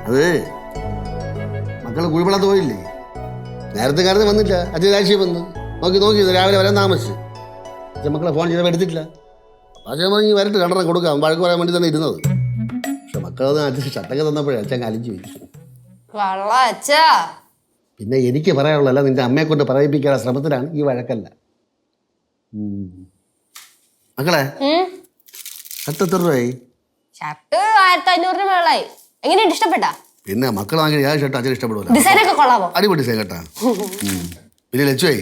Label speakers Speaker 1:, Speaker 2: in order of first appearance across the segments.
Speaker 1: അത് മക്കള് കുഴിപ്പള്ളത്ത് പോയില്ലേ, നേരത്തെ കാലത്ത് വന്നില്ല, അച്ഛൻ രാശിയെ വന്ന് നോക്കി രാവിലെ വരാൻ താമസിച്ച്. അച്ഛൻ മക്കളെ ഫോൺ ചെയ്തപ്പോൾ എടുത്തിട്ടില്ല. അച്ഛൻ പറഞ്ഞ് വരട്ട് രണ്ടെണ്ണം കൊടുക്കാം, വഴക്ക് പറയാൻ വേണ്ടി തന്നെ ഇരുന്നത്. പക്ഷെ മക്കളൊന്നും അച്ഛൻ ഷട്ടൊക്കെ തന്നപ്പോഴേ അച്ഛൻ അലിഞ്ചു പോയി. പിന്നെ എനിക്ക് പറയാനുള്ളതല്ല, നിന്റെ അമ്മയെ കൊണ്ട് പറയിപ്പിക്കാനുള്ള ശ്രമത്തിലാണ് ഈ വഴക്കല്ല. മക്കളെ ഷർട്ട് എത്ര രൂപയായി?
Speaker 2: ഷർട്ട് 1500 രൂപയായി. എങ്ങനെയുണ്ട്, ഇഷ്ടപ്പെട്ടാ?
Speaker 1: പിന്നെ മക്കൾ വാങ്ങിയ ഏത് ഷർട്ട് അച്ഛൻ ഇഷ്ടപ്പെടുമല്ലോ.
Speaker 2: ഡിസൈനൊക്കെ കൊള്ളാമോ?
Speaker 1: അടിപൊളി ഡിസൈൻ കേട്ടാ. പിന്നെ ലച്ചുവേ,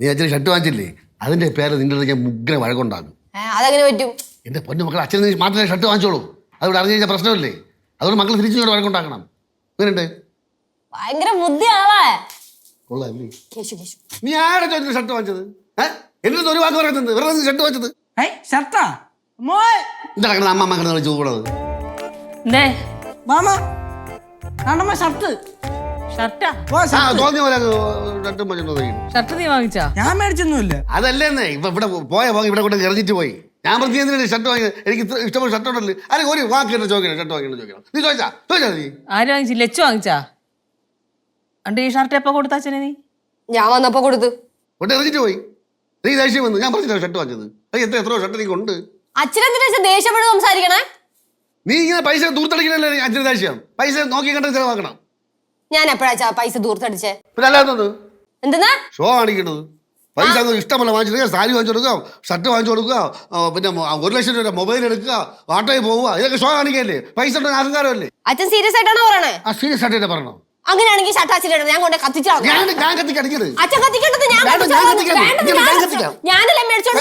Speaker 1: നീ അച്ഛന് ഷർട്ട് വാങ്ങിച്ചില്ലേ, അതിന്റെ പേര് നിന്റെ അടുത്ത് ഞാൻ മുഗ്ര വഴക്കുണ്ടാകും.
Speaker 2: അതെങ്ങനെ പറ്റും?
Speaker 1: എന്റെ പൊന്നു മക്കൾ, അച്ഛന് മാത്രമേ ഷർട്ട് വാങ്ങിച്ചോളൂ. അതുകൊണ്ട് അറിഞ്ഞു കഴിഞ്ഞാൽ പ്രശ്നമില്ലേ. അതുകൊണ്ട് മക്കൾ തിരിച്ചു വഴക്കുണ്ടാക്കണം. അങ്ങനെയുണ്ട്.
Speaker 2: ഭയങ്കര ബുദ്ധിയാളെ.
Speaker 1: നീ ആരുടെ ചോദിച്ചു ഷർട്ട് വാങ്ങിച്ചത്? എന്നിട്ട് ഒരു വാക്ക് പറയുന്നത് വെറുതെ ഷർട്ട് വാങ്ങിച്ചത്. എന്താ അമ്മ മക്കളെ ചോദിക്കുന്നത്?
Speaker 3: ഞാൻ മേടിച്ചൊന്നുമില്ല.
Speaker 1: അതല്ലേ ഇപ്പൊ ഇവിടെ പോയ ഇവിടെ കൊണ്ട് എറിഞ്ഞിട്ട് പോയി. ഞാൻ പ്രതി ഷർട്ട് വാങ്ങി, എനിക്ക് ഇഷ്ടപ്പെട്ട ഷർട്ട് ഉണ്ടല്ലോ. അല്ലെങ്കിൽ ഒരു വാക്ക് ചോദിക്കണം, ഷർട്ട് വാങ്ങിക്കണം ചോദിക്കണം. നീ ചോദിച്ചാ നീ
Speaker 4: ആര് വാങ്ങിച്ചു? ലച്ചു വാങ്ങിച്ചാ? അണ്ട് ഈ ഷർട്ട് എപ്പോ കൊടുത്ത അച്ഛനെ? നീ
Speaker 2: ഞാൻ വന്നപ്പോ കൊടുത്തു.
Speaker 1: കൊണ്ട് എറിഞ്ഞിട്ട് പോയി. നീ ദേഷ്യം വന്നു. ഞാൻ പറഞ്ഞില്ല ഷർട്ട് വാങ്ങിച്ചത്. എത്രയോ ഷർട്ട് നീ കൊണ്ട്.
Speaker 2: അച്ഛനെന്തിനാ ദേഷ്യപ്പെട്ട് സംസാരിക്കണേ?
Speaker 1: നീ ഇങ്ങനെ പൈസ ദൂർത്തടിക്കണല്ലേ അച്ഛന് ദേഷ്യം? പൈസ നോക്കി കണ്ട ചെലവാക്കണം.
Speaker 2: ഞാൻ എപ്പോഴാ പൈസ ദൂർത്തടിച്ചേ?
Speaker 1: പിന്നെ അല്ലാത്തത്
Speaker 2: എന്തെന്നാ
Speaker 1: ഷോ കാണിക്കണത്? പൈസ ഇഷ്ടമല്ല വാങ്ങിച്ചു, സാരി വാങ്ങിച്ചു കൊടുക്കുക, ഷർട്ട് വാങ്ങിച്ചു കൊടുക്കുക, പിന്നെ 1 ലക്ഷം രൂപ മൊബൈൽ എടുക്കുക, ഓട്ടോയിൽ പോവുക, ഇതൊക്കെ ഷോ കാണിക്കല്ലേ? പൈസ ഉണ്ടെങ്കിൽ അഹങ്കാരമല്ലേ?
Speaker 2: അച്ഛൻ സീരിയസ് ആയിട്ടാണോ പറയണേ?
Speaker 1: ആ സീരിയസ് ആയിട്ട് പറയണോ?
Speaker 2: അങ്ങനെയാണെങ്കിൽ ഷർട്ട് അച്ഛൻ ഞാൻ കൊണ്ട് കത്തിച്ചാ.
Speaker 1: ഞാൻ കത്തിക്കടിക്കരുത്.
Speaker 2: അച്ഛൻ കത്തിക്കേണ്ടത് ഞാനല്ലേ മേടിച്ചോണ്ട്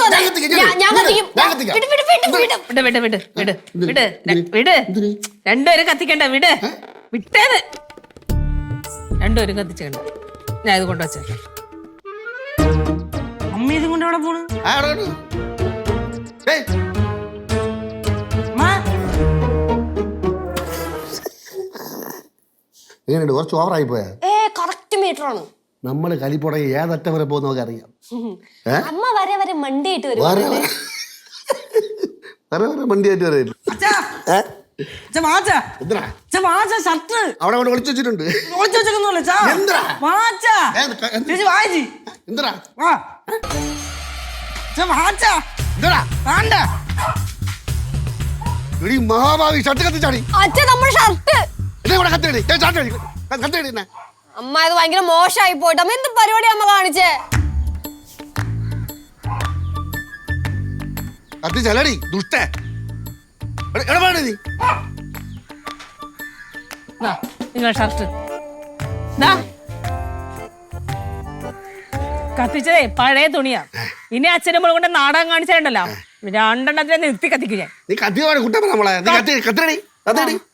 Speaker 4: രണ്ടുപേരും കത്തിക്കണ്ട, വിട്, വിട്ടേത്. രണ്ടുപേരും കത്തിച്ചേണ്ട. ഞാൻ ഇത് കൊണ്ടുവച്ച
Speaker 3: അമ്മ ഇതും കൊണ്ട് എവിടെ പോണു?
Speaker 1: എങ്ങനെയുണ്ട്? കുറച്ച് ഓവറായി പോയാ?
Speaker 2: കറക്റ്റ് മീറ്റർ ആണ്.
Speaker 1: നമ്മള് കലിപ്പുട ഏതറ്റം വരെ പോകുന്ന നമുക്ക് അറിയാം.
Speaker 2: അമ്മ വരെ വരെ മണ്ടിയായിട്ട് വരും.
Speaker 1: വരെ മണ്ടിയായിട്ട് വരെയില്ല. അവിടെ കൊണ്ട് വിളിച്ചു വെച്ചിട്ടുണ്ട്. മഹാഭാവി ഷർട്ട് കത്തിച്ചാടി.
Speaker 2: അമ്മ ഇത് ഭയങ്കര മോശമായി പോയിട്ട്. അമ്മ എന്ത് പരിപാടി അമ്മ കാണിച്ചേ?
Speaker 1: കത്തിച്ചല്ലടി ദുഷ്ട.
Speaker 4: നിങ്ങൾ ഷർട്ട് കത്തിച്ചതേ പഴയ തുണിയാ. ഇനി അച്ഛനും മോളും കൊണ്ട് നാടകം കാണിച്ചിട്ടുണ്ടല്ലോ, 2 നിർത്തി കത്തിക്കും ഞാൻ.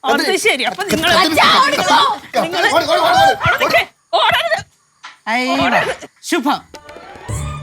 Speaker 4: അത് ശരി. അപ്പൊ നിങ്ങൾ
Speaker 3: ശുഭം